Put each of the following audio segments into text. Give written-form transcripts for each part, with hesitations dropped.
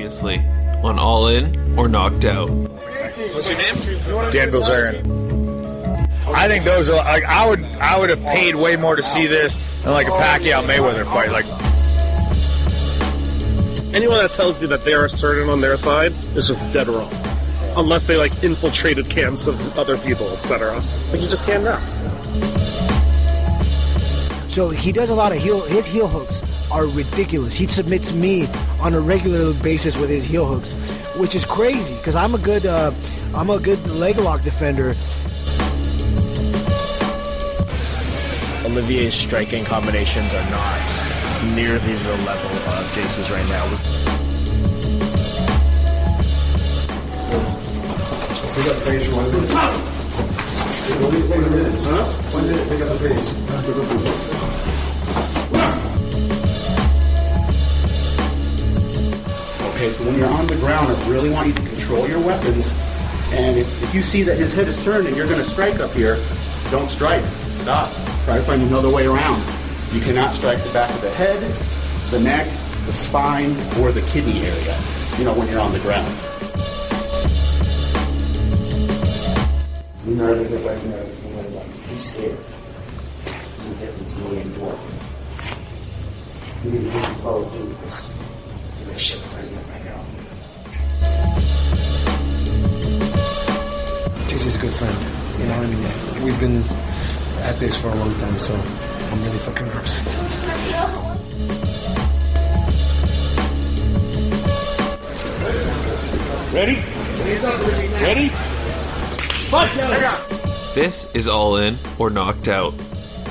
Previously on All In or Knocked Out. What's your name? Dan Bilzerian. I think those are like I would have paid way more to see this than like a Pacquiao Mayweather fight. Like anyone that tells you that they are certain on their side is just dead wrong. Unless they like infiltrated camps of other people, etc. Like you just can't know. So he does a lot of his heel hooks are ridiculous. He submits me on a regular basis with his heel hooks, which is crazy because I'm a good leg lock defender. Olivier's striking combinations are not near the level of JC's right now. Pick up the face for 1 minute. What do you think? 1 minute? Huh? 1 minute, pick up the face. Okay, so when you're on the ground, I really want you to control your weapons. And if you see that his head is turned and you're going to strike up here, don't strike. Stop. Try to find another way around. You cannot strike the back of the head, the neck, the spine, or the kidney area, when you're on the ground. Nervous if I'm nervous. He's scared. There's a difference in the endure. You need to push forward too because he's like shit president right now. JC's a good friend. We've been at this for a long time, so I'm really fucking nervous. Ready? Ready? This is All In or Knocked Out.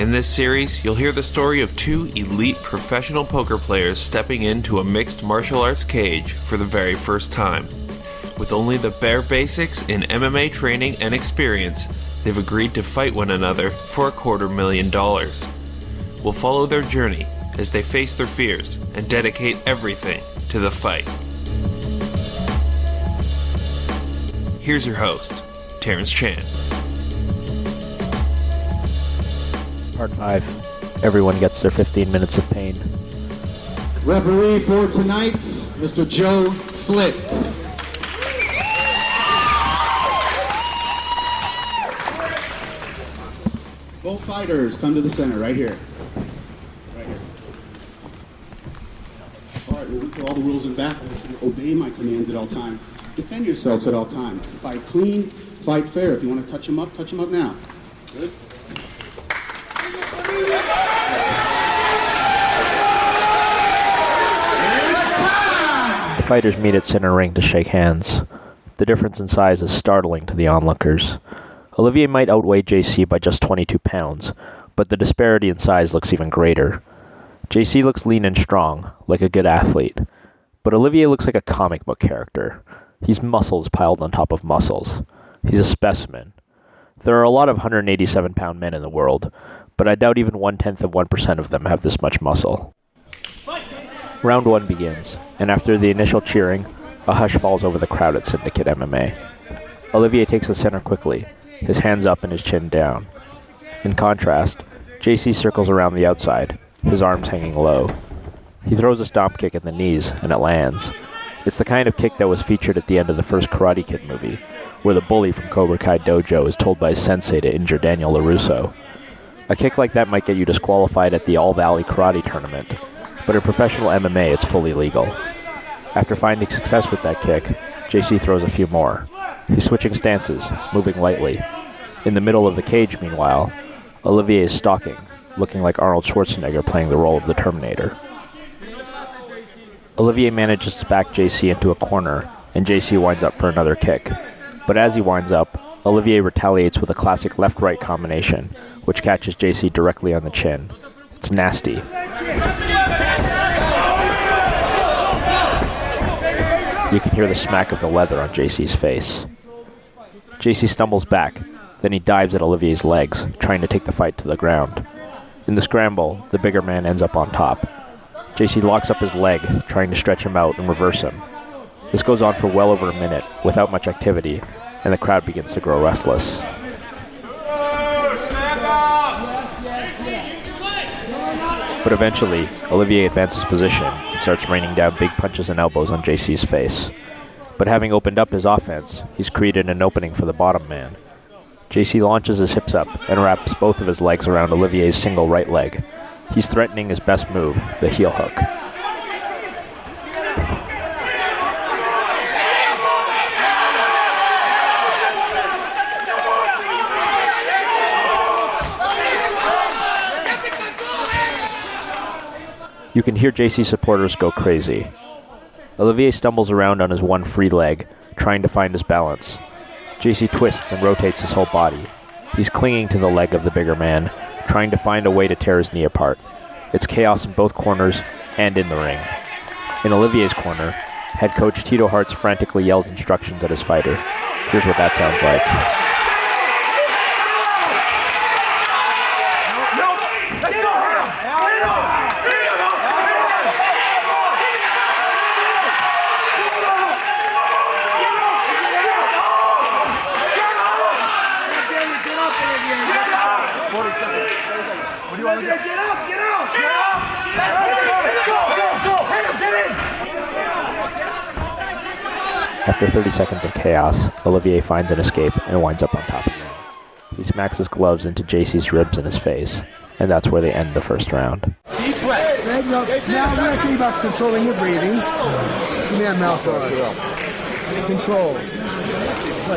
In this series, you'll hear the story of two elite professional poker players stepping into a mixed martial arts cage for the very first time. With only the bare basics in MMA training and experience, they've agreed to fight one another for $250,000. We'll follow their journey as they face their fears and dedicate everything to the fight. Here's your host, Terrence Chan. Part 5. Everyone gets their 15 minutes of pain. Referee for tonight, Mr. Joe Slick. Both fighters come to the center, right here. Right here. All right, we'll put all the rules in back. I want you to obey my commands at all times. Defend yourselves at all times. Fight clean, fight fair. If you want to touch them up now. Good? The fighters meet at center ring to shake hands. The difference in size is startling to the onlookers. Olivier might outweigh JC by just 22 pounds, but the disparity in size looks even greater. JC looks lean and strong, like a good athlete, but Olivier looks like a comic book character. He's muscles piled on top of muscles. He's a specimen. There are a lot of 187-pound men in the world, but I doubt even 0.1% of them have this much muscle. Round 1 begins, and after the initial cheering, a hush falls over the crowd at Syndicate MMA. Olivier takes the center quickly, his hands up and his chin down. In contrast, JC circles around the outside, his arms hanging low. He throws a stomp kick at the knees, and it lands. It's the kind of kick that was featured at the end of the first Karate Kid movie, where the bully from Cobra Kai Dojo is told by his sensei to injure Daniel LaRusso. A kick like that might get you disqualified at the All Valley Karate Tournament, but in professional MMA it's fully legal. After finding success with that kick, JC throws a few more. He's switching stances, moving lightly. In the middle of the cage, meanwhile, Olivier is stalking, looking like Arnold Schwarzenegger playing the role of the Terminator. Olivier manages to back JC into a corner, and JC winds up for another kick. But as he winds up, Olivier retaliates with a classic left-right combination, which catches JC directly on the chin. It's nasty. You can hear the smack of the leather on JC's face. JC stumbles back, then he dives at Olivier's legs, trying to take the fight to the ground. In the scramble, the bigger man ends up on top. JC locks up his leg, trying to stretch him out and reverse him. This goes on for well over a minute, without much activity, and the crowd begins to grow restless. But eventually, Olivier advances position and starts raining down big punches and elbows on JC's face. But having opened up his offense, he's created an opening for the bottom man. JC launches his hips up and wraps both of his legs around Olivier's single right leg. He's threatening his best move, the heel hook. You can hear JC supporters go crazy. Olivier stumbles around on his one free leg, trying to find his balance. JC twists and rotates his whole body. He's clinging to the leg of the bigger man, trying to find a way to tear his knee apart. It's chaos in both corners and in the ring. In Olivier's corner, head coach Tito Hartz frantically yells instructions at his fighter. Here's what that sounds like. After 30 seconds of chaos, Olivier finds an escape and winds up on top of him. He smacks his gloves into JC's ribs and his face, and that's where they end the first round. Deep breath. Now we're going to talk about controlling your breathing. Give me that mouth guard. Control.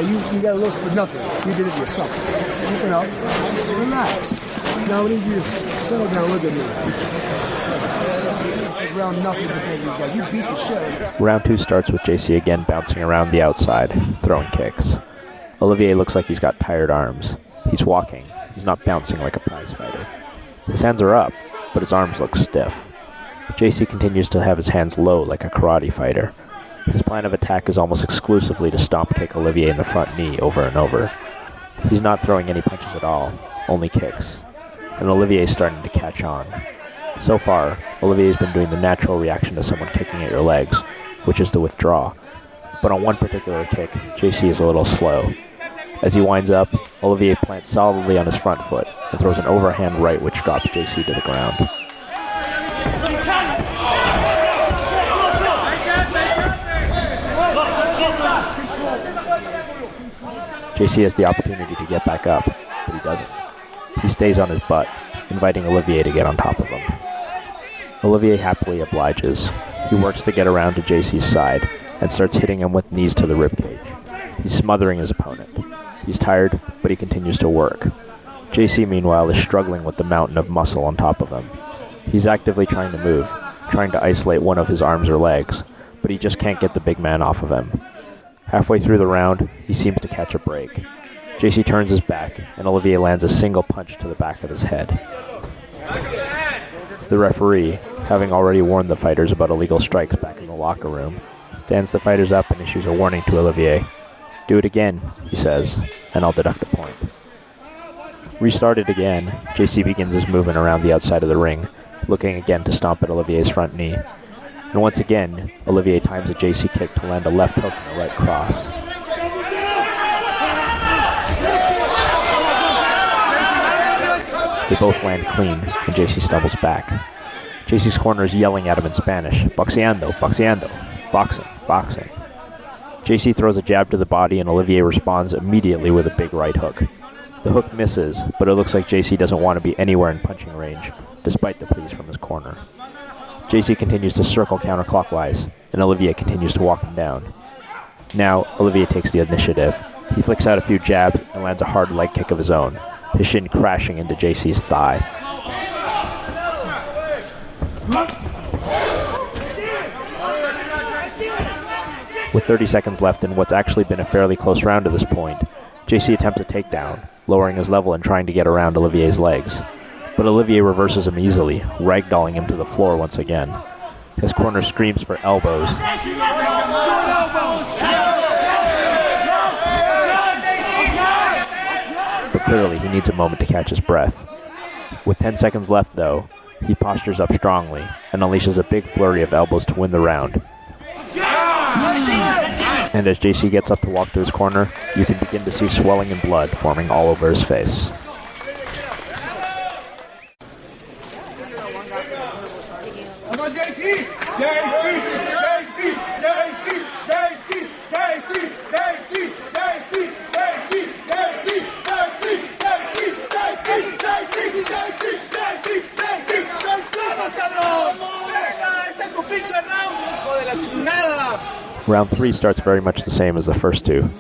You got a little spit, nothing. You did it yourself. You know, relax. Now we need you to settle down. Look at me. Round nothing to these guys. You beat the shit. Round 2 starts with JC again bouncing around the outside, throwing kicks. Olivier looks like he's got tired arms. He's walking. He's not bouncing like a prize fighter. His hands are up, but his arms look stiff. JC continues to have his hands low like a karate fighter. His plan of attack is almost exclusively to stomp kick Olivier in the front knee over and over. He's not throwing any punches at all, only kicks. And Olivier is starting to catch on. So far, Olivier's been doing the natural reaction to someone kicking at your legs, which is to withdraw. But on one particular kick, JC is a little slow. As he winds up, Olivier plants solidly on his front foot and throws an overhand right which drops JC to the ground. JC has the opportunity to get back up, but he doesn't. He stays on his butt, inviting Olivier to get on top of him. Olivier happily obliges. He works to get around to JC's side and starts hitting him with knees to the ribcage. He's smothering his opponent. He's tired, but he continues to work. JC, meanwhile, is struggling with the mountain of muscle on top of him. He's actively trying to move, trying to isolate one of his arms or legs, but he just can't get the big man off of him. Halfway through the round, he seems to catch a break. JC turns his back, and Olivier lands a single punch to the back of his head. The referee, having already warned the fighters about illegal strikes back in the locker room, stands the fighters up and issues a warning to Olivier. "Do it again," he says, "and I'll deduct a point." Restarted again, JC begins his movement around the outside of the ring, looking again to stomp at Olivier's front knee. And once again, Olivier times a JC kick to land a left hook and a right cross. They both land clean, and JC stumbles back. JC's corner is yelling at him in Spanish, "Boxeando, boxeando, boxing, boxing." JC throws a jab to the body, and Olivier responds immediately with a big right hook. The hook misses, but it looks like JC doesn't want to be anywhere in punching range, despite the pleas from his corner. JC continues to circle counterclockwise, and Olivier continues to walk him down. Now, Olivier takes the initiative. He flicks out a few jabs and lands a hard leg kick of his own, his shin crashing into JC's thigh. With 30 seconds left in what's actually been a fairly close round to this point, JC attempts a takedown, lowering his level and trying to get around Olivier's legs. But Olivier reverses him easily, ragdolling him to the floor once again. His corner screams for elbows. But clearly he needs a moment to catch his breath. With 10 seconds left though, he postures up strongly and unleashes a big flurry of elbows to win the round. And as JC gets up to walk to his corner, you can begin to see swelling and blood forming all over his face. Round 3 starts very much the same as the first two.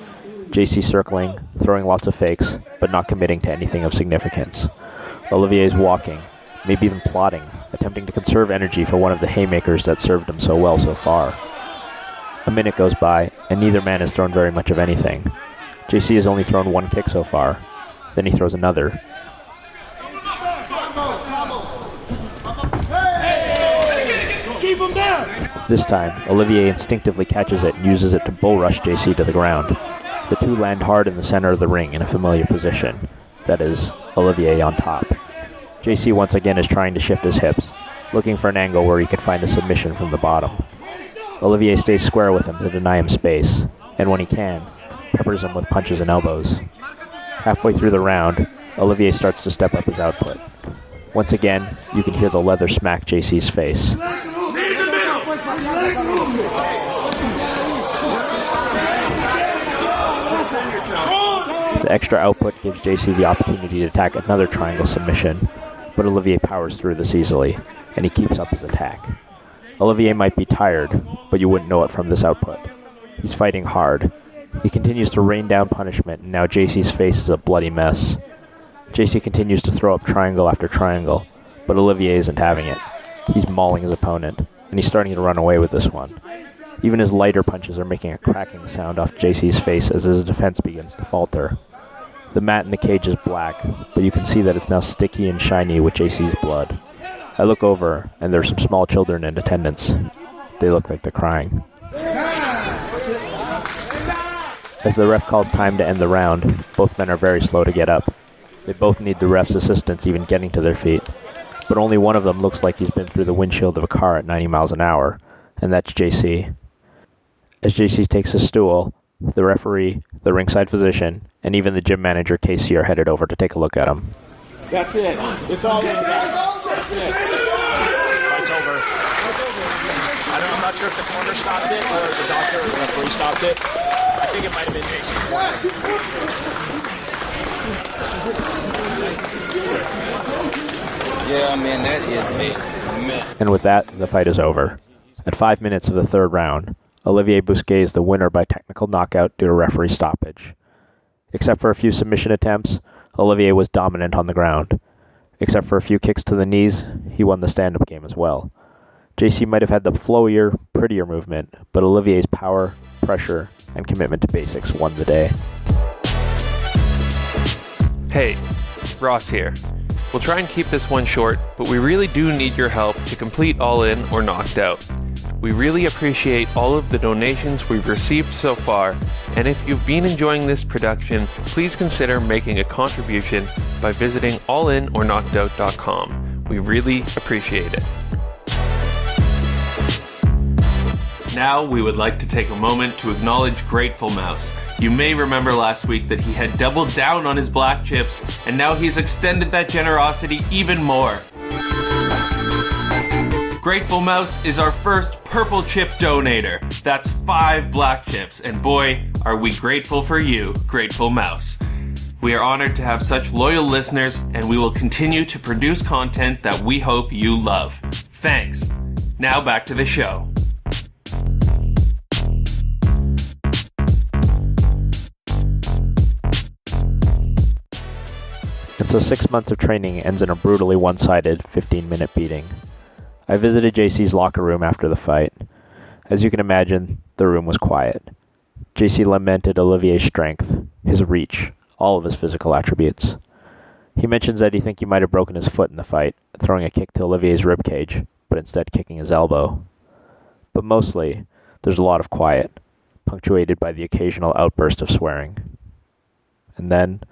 JC circling, throwing lots of fakes, but not committing to anything of significance. Olivier's walking, maybe even plotting, attempting to conserve energy for one of the haymakers that served him so well so far. A minute goes by, and neither man has thrown very much of anything. JC has only thrown one kick so far. Then he throws another. Keep him down! This time, Olivier instinctively catches it and uses it to bull rush JC to the ground. The two land hard in the center of the ring in a familiar position. That is, Olivier on top. JC once again is trying to shift his hips, looking for an angle where he could find a submission from the bottom. Olivier stays square with him to deny him space, and when he can, peppers him with punches and elbows. Halfway through the round, Olivier starts to step up his output. Once again, you can hear the leather smack JC's face. The extra output gives JC the opportunity to attack another triangle submission, but Olivier powers through this easily, and he keeps up his attack. Olivier might be tired, but you wouldn't know it from this output. He's fighting hard. He continues to rain down punishment, and now JC's face is a bloody mess. JC continues to throw up triangle after triangle, but Olivier isn't having it. He's mauling his opponent, and he's starting to run away with this one. Even his lighter punches are making a cracking sound off JC's face as his defense begins to falter. The mat in the cage is black, but you can see that it's now sticky and shiny with JC's blood. I look over, and there are some small children in attendance. They look like they're crying. As the ref calls time to end the round, both men are very slow to get up. They both need the ref's assistance even getting to their feet, but only one of them looks like he's been through the windshield of a car at 90 miles an hour, and that's JC. As JC takes his stool, the referee, the ringside physician, and even the gym manager Casey are headed over to take a look at him. That's it. It's all in. That's it. Fight's over. I'm not sure if the corner stopped it or the doctor or the referee stopped it. I think it might have been JC. Yeah, man, that is it. Man. And with that, the fight is over. At 5 minutes of the third round, Olivier Bousquet is the winner by technical knockout due to referee stoppage. Except for a few submission attempts, Olivier was dominant on the ground. Except for a few kicks to the knees, he won the stand-up game as well. JC might have had the flowier, prettier movement, but Olivier's power, pressure, and commitment to basics won the day. Hey, Ross here. We'll try and keep this one short, but we really do need your help to complete All In or Knocked Out. We really appreciate all of the donations we've received so far, and if you've been enjoying this production, please consider making a contribution by visiting allinorknockedout.com. We really appreciate it. Now we would like to take a moment to acknowledge Grateful Mouse. You may remember last week that he had doubled down on his black chips, and now he's extended that generosity even more. Grateful Mouse is our first purple chip donator. That's 5 black chips, and boy, are we grateful for you, Grateful Mouse. We are honored to have such loyal listeners, and we will continue to produce content that we hope you love. Thanks. Now back to the show. And so 6 months of training ends in a brutally one-sided 15-minute beating. I visited JC's locker room after the fight. As you can imagine, the room was quiet. JC lamented Olivier's strength, his reach, all of his physical attributes. He mentions that he thinks he might have broken his foot in the fight, throwing a kick to Olivier's ribcage, but instead kicking his elbow. But mostly, there's a lot of quiet, punctuated by the occasional outburst of swearing. And then,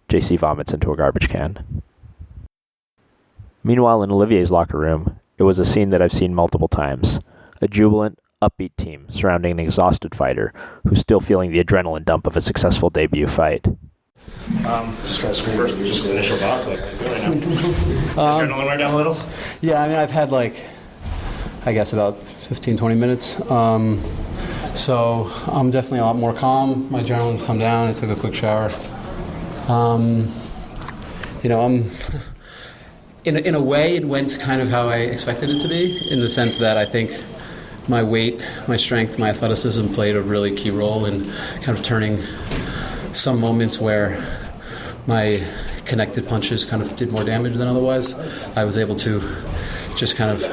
JC vomits into a garbage can. Meanwhile, in Olivier's locker room, it was a scene that I've seen multiple times. A jubilant, upbeat team surrounding an exhausted fighter who's still feeling the adrenaline dump of a successful debut fight. Just try to scream first, just the initial thoughts, like, how you feel right now? Adrenaline right down a little? Yeah, I mean, I've had about 15, 20 minutes. So I'm definitely a lot more calm. My adrenaline's come down. I took a quick shower. I'm... In a way, it went kind of how I expected it to be, in the sense that I think my weight, my strength, my athleticism played a really key role in kind of turning some moments where my connected punches kind of did more damage than otherwise. I was able to just kind of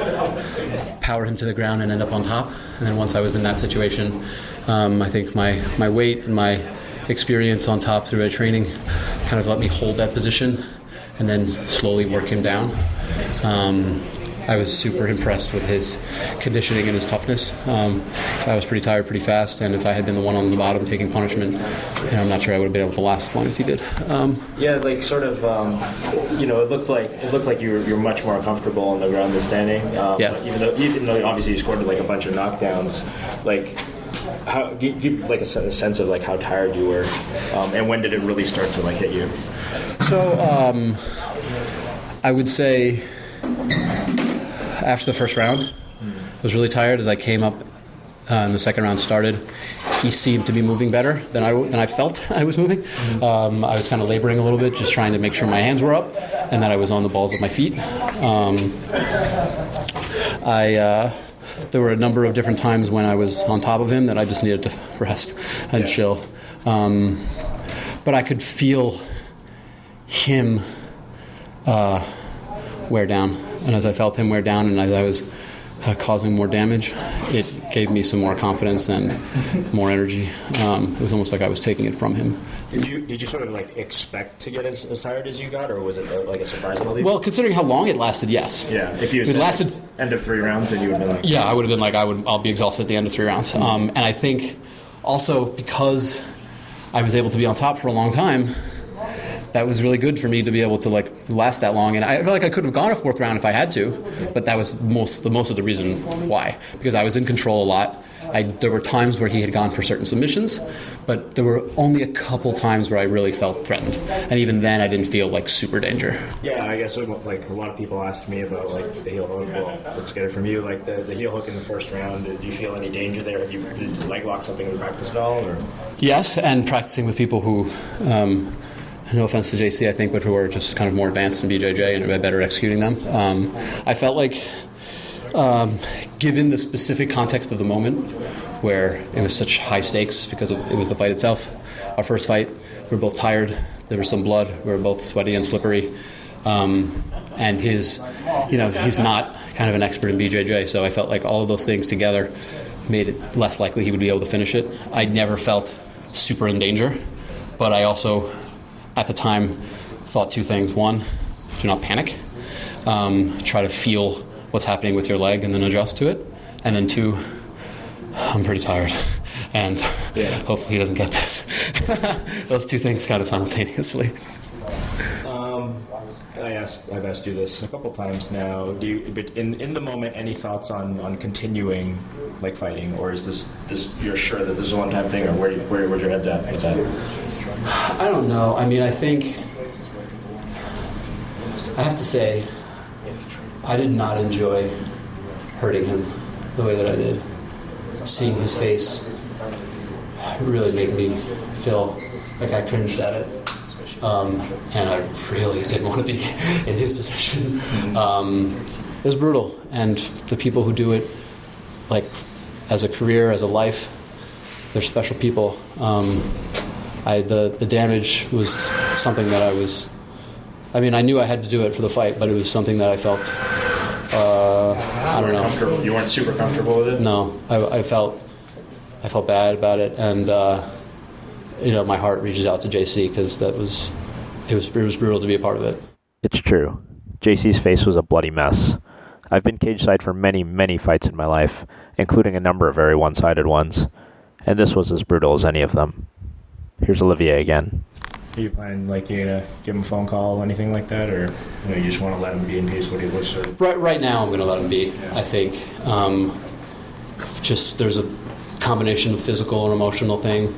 power him to the ground and end up on top. And then once I was in that situation, I think my weight and my experience on top through training kind of let me hold that position and then slowly work him down. I was super impressed with his conditioning and his toughness. So I was pretty tired pretty fast, and if I had been the one on the bottom taking punishment, I'm not sure I would have been able to last as long as he did. Yeah, like sort of, it looked like you're much more comfortable on the ground than standing. Yeah. Even though obviously you scored like a bunch of knockdowns, like how give like a sense of like how tired you were, and when did it really start to like hit you? So I would say after the first round, I was really tired. As I came up and the second round started, he seemed to be moving better than I felt I was moving. I was kind of laboring a little bit, just trying to make sure my hands were up and that I was on the balls of my feet. There were a number of different times when I was on top of him that I just needed to rest and chill. But I could feel him wear down. And as I felt him wear down and as I was causing more damage, it gave me some more confidence and more energy. It was almost like I was taking it from him. Did you sort of like expect to get as tired as you got, or was it like a surprise relief? Well, considering how long it lasted, yes. Yeah, if you had lasted end of 3 rounds, then you would have been like... Yeah, I would have been like, I'll be exhausted at the end of 3 rounds. And I think also because I was able to be on top for a long time, that was really good for me to be able to like last that long. And I feel like I could have gone a 4th round if I had to, but that was most of the reason why, because I was in control a lot. There were times where he had gone for certain submissions, but there were only a couple times where I really felt threatened, and even then I didn't feel like super danger. Yeah, I guess like a lot of people asked me about like the heel hook. Well, let's get it from you. Like the heel hook in the first round. Did you feel any danger there? Did you leg lock something in practice at all? Or? Yes, and practicing with people who. No offense to JC, I think, but who are just kind of more advanced than BJJ and are better executing them. I felt like, given the specific context of the moment, where it was such high stakes because it was the fight itself, our first fight, we were both tired, there was some blood, we were both sweaty and slippery, and he's not kind of an expert in BJJ, so I felt like all of those things together made it less likely he would be able to finish it. I never felt super in danger, but I also, at the time, thought 2 things. 1, do not panic. Try to feel what's happening with your leg and then adjust to it. And then 2, I'm pretty tired. And hopefully he doesn't get this. Those 2 things kind of simultaneously. I've asked you this a couple times now. But in the moment, any thoughts on continuing like fighting, or is this you're sure that this is a one-time thing, or where's your head's at with that? I don't know. I mean, I think I have to say I did not enjoy hurting him the way that I did. Seeing his face really made me feel like I cringed at it. And I really didn't want to be in his position. It was brutal. And the people who do it, like, as a career, as a life, they're special people. The damage was something that I knew I had to do it for the fight, but it was something that I felt, I don't know. You weren't super comfortable with it? No, I felt bad about it, and my heart reaches out to JC because it was brutal to be a part of it. It's true. JC's face was a bloody mess. I've been cage side for many, many fights in my life, including a number of very one-sided ones, and this was as brutal as any of them. Here's Olivier again. Are you planning, like, you gonna give him a phone call or anything like that, or you just want to let him be in peace? Right now, I'm going to let him be. I think just there's a combination of physical and emotional thing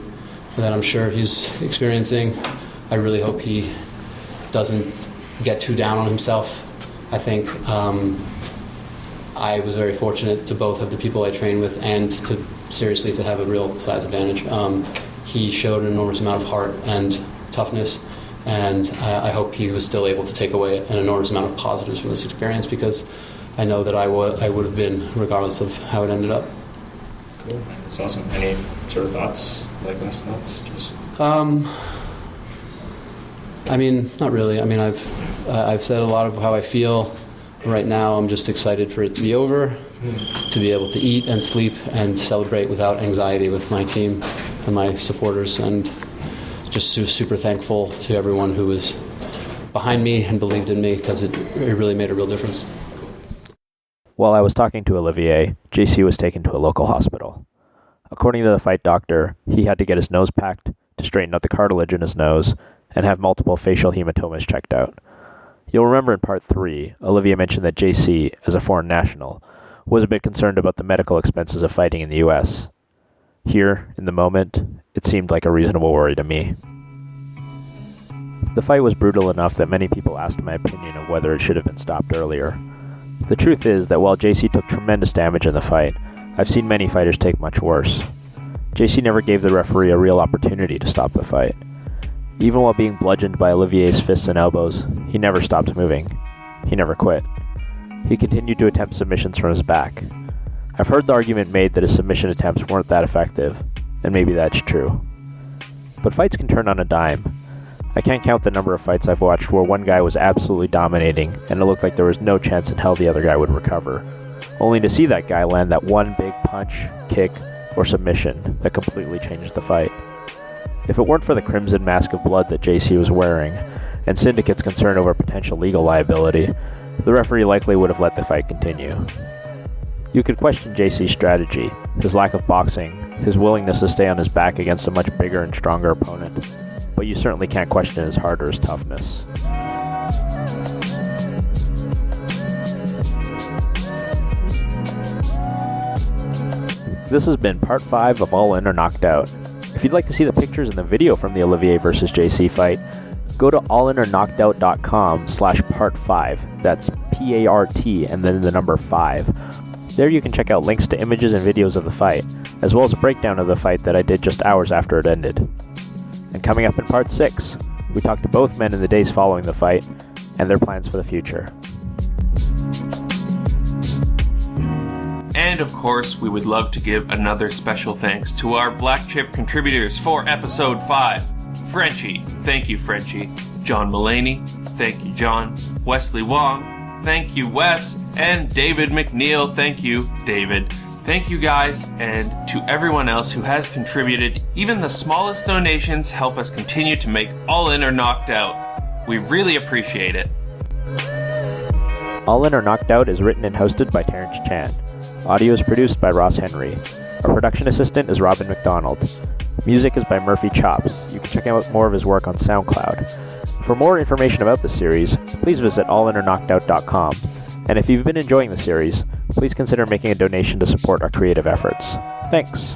that I'm sure he's experiencing. I really hope he doesn't get too down on himself. I think I was very fortunate to both have the people I train with and to have a real size advantage. He showed an enormous amount of heart and toughness, and I hope he was still able to take away an enormous amount of positives from this experience, because I know that I would have been, regardless of how it ended up. Cool. That's awesome. Any sort of thoughts, like last thoughts? I mean, not really. I mean, I've said a lot of how I feel. Right now, I'm just excited for it to be over, to be able to eat and sleep and celebrate without anxiety with my team and my supporters, and just super thankful to everyone who was behind me and believed in me, because it really made a real difference. While I was talking to Olivier, JC was taken to a local hospital. According to the fight doctor, he had to get his nose packed to straighten out the cartilage in his nose and have multiple facial hematomas checked out. You'll remember in part 3, Olivier mentioned that JC, as a foreign national, was a bit concerned about the medical expenses of fighting in the US. Here, in the moment, it seemed like a reasonable worry to me. The fight was brutal enough that many people asked my opinion of whether it should have been stopped earlier. The truth is that while JC took tremendous damage in the fight, I've seen many fighters take much worse. JC never gave the referee a real opportunity to stop the fight. Even while being bludgeoned by Olivier's fists and elbows, he never stopped moving. He never quit. He continued to attempt submissions from his back. I've heard the argument made that his submission attempts weren't that effective, and maybe that's true. But fights can turn on a dime. I can't count the number of fights I've watched where one guy was absolutely dominating, and it looked like there was no chance in hell the other guy would recover, only to see that guy land that one big punch, kick, or submission that completely changed the fight. If it weren't for the crimson mask of blood that JC was wearing, and Syndicate's concern over potential legal liability, the referee likely would have let the fight continue. You could question JC's strategy, his lack of boxing, his willingness to stay on his back against a much bigger and stronger opponent, but you certainly can't question his heart or his toughness. This has been part 5 of All In or Knocked Out. If you'd like to see the pictures and the video from the Olivier vs. JC fight, go to allinorknockedout.com/part5. That's PART and then the number 5. There you can check out links to images and videos of the fight, as well as a breakdown of the fight that I did just hours after it ended. And coming up in part 6, we talk to both men in the days following the fight and their plans for the future. And of course, we would love to give another special thanks to our Black Chip contributors for episode 5. Frenchie, thank you Frenchie. John Mullaney, thank you John. Wesley Wong, thank you Wes. And David McNeil, thank you David. Thank you guys, and to everyone else who has contributed. Even the smallest donations help us continue to make All In or Knocked Out. We really appreciate it. All In or Knocked Out is written and hosted by Terrence Chan. Audio is produced by Ross Henry. Our production assistant is Robin McDonald. Music is by Murphy Chops. You can check out more of his work on SoundCloud. For more information about the series, please visit allinorknockedout.com. And if you've been enjoying the series, please consider making a donation to support our creative efforts. Thanks.